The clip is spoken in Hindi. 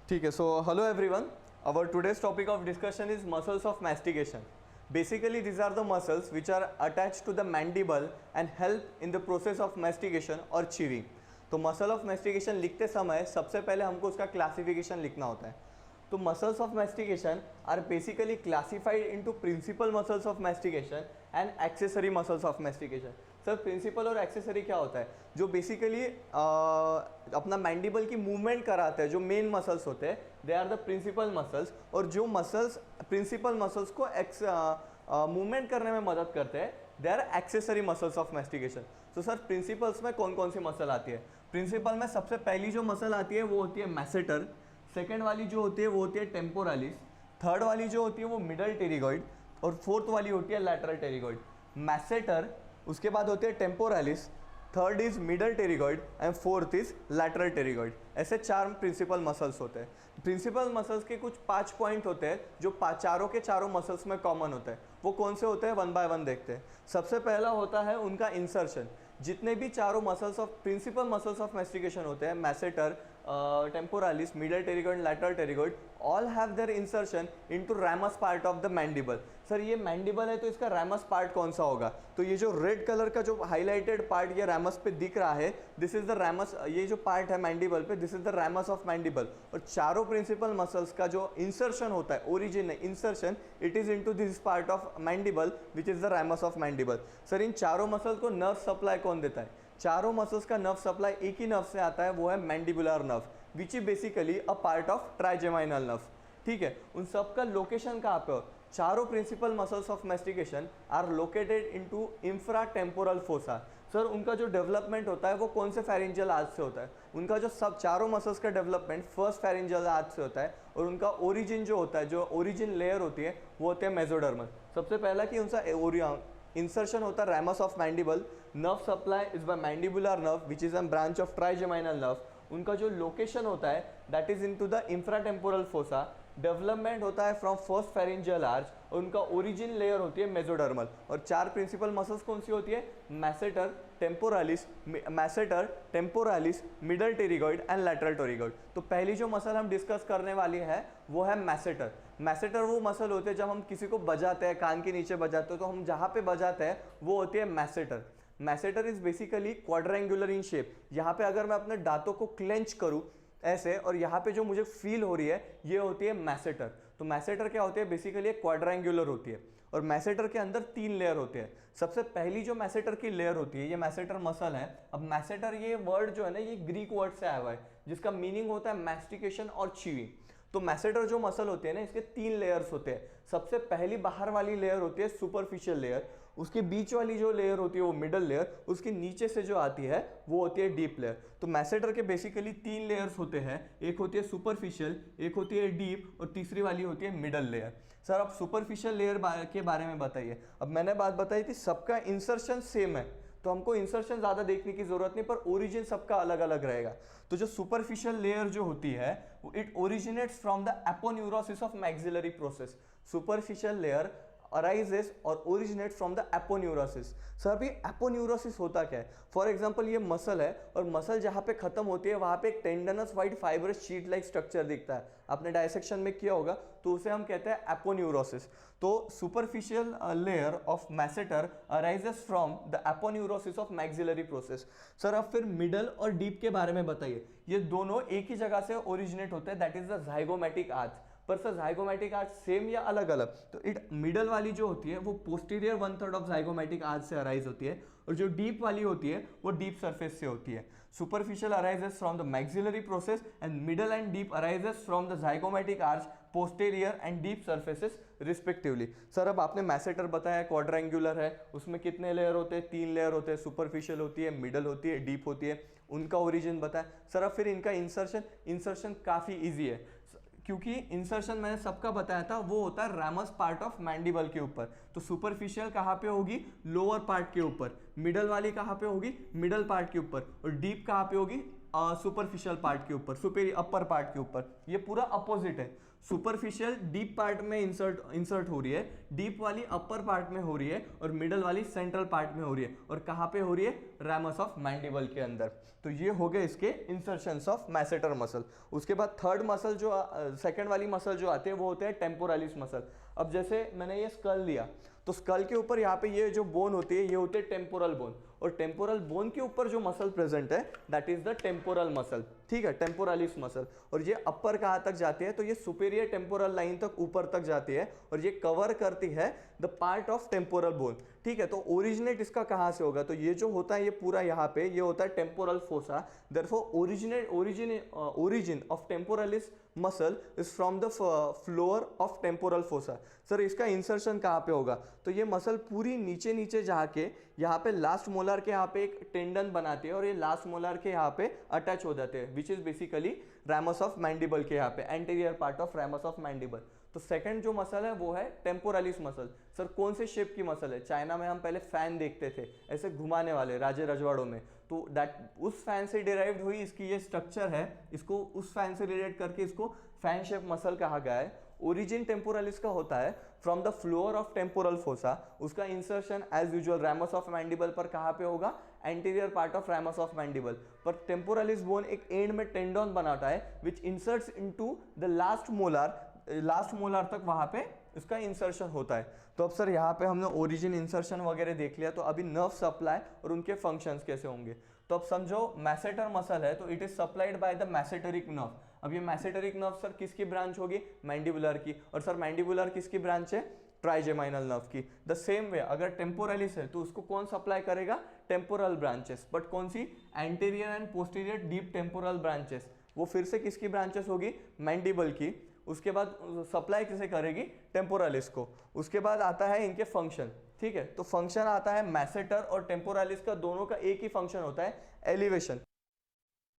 ठीक है, so hello everyone. Our today's topic of discussion is muscles of mastication. Basically, these are the muscles which are attached to the mandible and help in the process of mastication or chewing. तो मसल ऑफ मैस्टिकेशन लिखते समय सबसे पहले हमको उसका क्लासिफिकेशन लिखना होता है. तो muscles of mastication are basically classified into principal muscles of mastication and accessory muscles of mastication. Sir, principal और एक्सेसरी क्या होता है? जो बेसिकली अपना मैंडिबल की मूवमेंट कराते हैं, जो मेन मसल्स होते हैं, they are the principal muscles. और जो मसल्स प्रिंसिपल मसल्स को मूवमेंट करने में मदद करते हैं, they are accessory muscles of mastication. तो सर, प्रिंसिपल्स में कौन कौन सी मसल आती है? प्रिंसिपल में सबसे पहली जो मसल आती है वो होती है मैसेटर. सेकेंड वाली जो होती है वो होती है टेम्पोरालिस. थर्ड वाली जो होती है वो मिडल टेरिगॉइड. और फोर्थ वाली होती है लैटरल टेरिगॉइड. मैसेटर, उसके बाद होती है temporalis, third is middle pterygoid and fourth is lateral pterygoid. ऐसे चार प्रिंसिपल मसल्स होते हैं. प्रिंसिपल मसल्स के कुछ 5 पॉइंट होते हैं जो चारों के चारों मसल्स में कॉमन होते हैं. वो कौन से होते हैं, वन बाय वन देखते हैं. सबसे पहला होता है उनका इंसर्शन. जितने भी चारों muscles of principal muscles of mastication होते हैं, masseter, temporalis, middle pterygoid, lateral pterygoid, all have their insertion into ramus part of the mandible. Sir, ये मैंडिबल है तो इसका रैमस पार्ट कौन सा होगा? तो ये जो रेड कलर का जो हाईलाइटेड पार्ट ये रैमस पे दिख रहा है, दिस इज द रैमस. ये जो पार्ट है मैंडिबल पे, this is the ramus of mandible. और चारों प्रिंसिपल मसल्स का जो इंसर्शन होता है, ओरिजिन है insertion, it is into this part of mandible which is the ramus of mandible. Sir, इन चारों मसल को नर्व सप्लाई कौन देता है? चारों मसल्स का नर्व सप्लाई एक ही नर्व से आता है, वो है mandibular nerve, which is basically a part of trigeminal nerve. ठीक है, उन सब का लोकेशन कहाँ पे? चारों principal muscles of mastication are located into infratemporal fossa. Sir, उनका जो डेवलपमेंट होता है वो कौन से फेरेंजियल आर्च से होता है? उनका जो सब चारों मसल्स का डेवलपमेंट फर्स्ट फेरेंजियल आर्च से होता है. और उनका ओरिजिन जो होता है, जो ओरिजिन लेयर होती है, वो होते हैं मेसोडर्मल. सबसे पहला कि उनका इंसर्शन होता है ramus of mandible. Nerve supply is by mandibular nerve which is a branch of trigeminal nerve. उनका जो लोकेशन होता है that is into the infratemporal fossa. Development होता है फ्रॉम फर्स्ट फेरेंजियल आर्च और उनका ओरिजिन लेयर होती है मेसोडर्मल. और चार प्रिंसिपल मसल्स कौन सी होती है? Masseter, temporalis, middle pterygoid and lateral pterygoid. तो पहली जो मसल हम डिस्कस करने वाली है वो है मैसेटर. मैसेटर वो मसल होते हैं जब हम किसी को बजाते हैं, कान के नीचे बजाते हैं, तो हम जहाँ पे बजाते हैं वो होती है masseter. Masseter is basically quadrangular in shape. यहाँ पे अगर मैं अपने दांतों को क्लेंच करूँ ऐसे, और यहाँ पे जो मुझे फील हो रही है, ये होती है मैसेटर. तो मैसेटर क्या होती है? बेसिकली एक क्वाड्रेंगुलर होती है. और मैसेटर के अंदर 3 लेयर होते हैं. सबसे पहली जो मैसेटर की लेयर होती है, ये मैसेटर मसल है. अब मैसेटर ये वर्ड जो है ना, ये ग्रीक वर्ड से आया हुआ है जिसका मीनिंग होता है मैस्टिकेशन और च्यूइंग. तो मैसेटर जो मसल होते हैं ना, इसके 3 लेयर्स होते हैं. सबसे पहली बाहर वाली लेयर होती है सुपरफिशियल लेयर. उसके बीच वाली जो लेयर होती है वो मिडल लेयर. उसके नीचे से जो आती है वो होती है डीप लेयर. तो मैसेटर के बेसिकली 3 लेयर्स होते हैं. एक होती है सुपरफिशियल, एक होती है डीप, और तीसरी वाली होती है मिडल लेयर. सर, अब सुपरफिशियल लेयर के बारे में बताइए. अब मैंने बात बताई थी सबका इंसर्शन सेम है, तो हमको इंसर्शन ज़्यादा देखने की जरूरत नहीं, पर ओरिजिन सबका अलग अलग रहेगा. तो जो सुपरफिशियल लेयर जो होती है, it originates from the aponeurosis of maxillary process. Superficial layer arises और originate from the aponeurosis. Sir, अभी एपोन्यूरोसिस होता क्या है? फॉर एग्जांपल, ये मसल है और मसल जहाँ पे खत्म होती है वहाँ पे एक tendinous white fibrous sheet like structure दिखता है. आपने डायसेक्शन में किया होगा, तो उसे हम कहते हैं एपोन्यूरोसिस. तो superficial layer of masseter arises from the aponeurosis of maxillary process. Sir, अब फिर मिडल और डीप के बारे में बताइए. ये दोनों एक ही जगह से ओरिजिनेट होते हैं, that is the zygomatic arch. पर सर, जाइगोमैटिक आर्च सेम या अलग अलग? तो इट मिडल वाली जो होती है वो पोस्टीरियर 1/3 ऑफ जाइगोमैटिक आर्च से अराइज होती है, और जो डीप वाली होती है वो डीप सरफेस से होती है. Superficial arises from the maxillary process and middle and deep arises from the zygomatic arch, posterior and deep surfaces respectively. Sir, अब आपने मैसेटर बताया क्वाड्रेंगुलर है, उसमें कितने लेयर होते हैं? 3 लेयर होते हैं. सुपरफिशियल होती है, मिडल होती है, डीप होती है. उनका ओरिजिन बताया. सर, अब फिर इनका इंसर्शन काफ़ी ईजी है, क्योंकि इंसर्शन मैंने सबका बताया था वो होता है रैमस पार्ट ऑफ मैंडिबल के ऊपर. तो सुपरफिशियल कहाँ पे होगी? लोअर पार्ट के ऊपर. मिडल वाली कहाँ पे होगी? मिडल पार्ट के ऊपर. और डीप कहाँ पे होगी? सुपरफिशियल पार्ट के ऊपर, सुपेरियर अपर पार्ट के ऊपर. ये पूरा अपोजिट है. सुपरफिशियल डीप पार्ट में इंसर्ट हो रही है, डीप वाली अपर पार्ट में हो रही है और मिडल वाली सेंट्रल पार्ट में हो रही है। और कहाँ पे हो रही है? रैमस ऑफ मैंडिबल के अंदर। तो ये हो गए इसके इंसर्शंस ऑफ मैसेटर मसल। उसके बाद थर्ड मसल जो सेकंड वाली मसल जो आती है वो होते हैं टेम्पोरालिस मसल। अब जैसे मैंने ये स्कल लिया, तो स्कल के ऊपर यहाँ पे ये जो बोन होती है ये होते हैं टेम्पोरल बोन, और टेम्पोरल बोन के ऊपर जो मसल प्रेजेंट है that is the temporal muscle, ठीक है, टेम्पोरालिस मसल। और ये अपर कहाँ तक जाती है? तो ये सुपेरियर टेम्पोरल लाइन तक ऊपर तक जाती है और ये कवर करती है the part of temporal bone, ठीक है। तो ओरिजिनेट इसका कहाँ से होगा? तो ये जो होता है ये पूरा यहाँ पे ये होता है temporal fossa. Therefore origin of temporalis muscle is from the floor of temporal fossa। Sir इसका इंसर्शन कहाँ पे होगा? तो ये मसल पूरी नीचे नीचे जाके यहाँ पे लास्ट मोलर के यहाँ पे एक टेंडन बनाती है और ये लास्ट मोलर के यहाँ पे अटैच हो जाते हैं, विच is basically ramus of mandible के यहाँ पे, anterior part of ramus of mandible. तो सेकंड जो मसल है वो है टेम्पोरालिस मसल। सर कौन से शेप की मसल है? चाइना में हम पहले फैन देखते थे ऐसे घुमाने वाले राजे रजवाड़ों में, तो दैट उस फैन से डिराइव्ड हुई इसकी ये स्ट्रक्चर है, इसको उस फैन से रिलेट करके इसको फैन शेप मसल कहा गया है। ओरिजिन टेम्पोरालिस का होता है from the floor of temporal fossa. उसका insertion as usual ramus of mandible पर कहाँ पे होगा? Anterior part of ramus of mandible पर। टेम्पोरालिस बोन एक एंड में टेंडन बनाता है which inserts into the last molar तक वहां पे इसका इंसर्शन होता है। तो अब सर यहाँ पे हमने ओरिजिन, इंसर्शन वगैरह देख लिया, तो अभी नर्व सप्लाई और उनके फंक्शंस कैसे होंगे। तो अब समझो मैसेटर मसल है तो it is supplied by the masseteric nerve. अब ये मैसेटरिक नर्व सर किसकी ब्रांच होगी? मैंडिबुलर की। और सर मैंडिबुलर किसकी ब्रांच है? ट्राइजेमाइनल नर्व की। द सेम वे अगर टेम्पोरालिस है तो उसको कौन सप्लाई करेगा? टेम्पोरल ब्रांचेस, बट कौन सी? Anterior and posterior deep temporal branches. वो फिर से किसकी ब्रांचेस होगी? मैंडिबल की। उसके बाद सप्लाई किसे करेगी? टेम्पोरालिस को। उसके बाद आता है इनके फंक्शन, ठीक है। तो फंक्शन आता है मैसेटर और टेम्पोरालिस का दोनों का एक ही फंक्शन होता है, एलिवेशन।